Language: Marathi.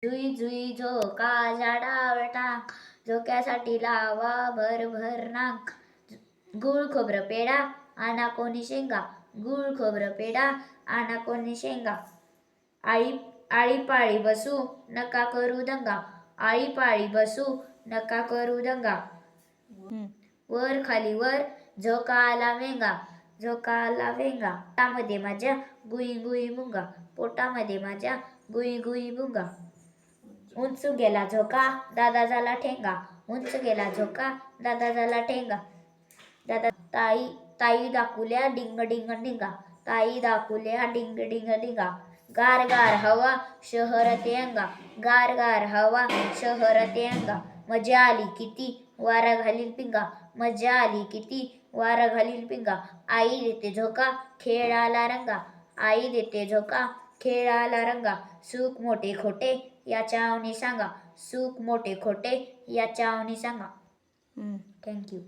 जुई जुई झोका झाडावर टाक, झोक्यासाठी लावा भर भर नाक. गुळ खोबरं पेढा आणा कोणी शेंगा, गुळ खोबरं पेढा आणा कोणी शेंगा. आळीपाळी बसू नका करू दंगा, आळीपाळी बसू नका करू दंगा. वर खाली वर झोका आला वेंगा, झोका आला वेंगा. पोटामध्ये माझ्या गुई गुई मुंगा, पोटामध्ये माझ्या गुई गुई मुंगा. उंच गेला झोका दादा झाला ठेंगा, उंच गेला झोका दादा झाला ठेंगा. ताई दाखुल्या डिंग डिंग डिंगा, ताई दाखुल्या डिंग डिंग डिंगा. गार गार हवा शहरात अंगा, गार गार हवा शहरात अंगा. मजा आली किती वारा घालील पिंगा, मजा आली किती वारा घालील पिंगा. आई देते झोका खेळाला रंगा, आई देते झोका खेळाला रंगा. सुख मोठे खोटे याच्या आवनी सांगा, सुख मोठे खोटे याच्या आवनी सांगा. थँक्यू.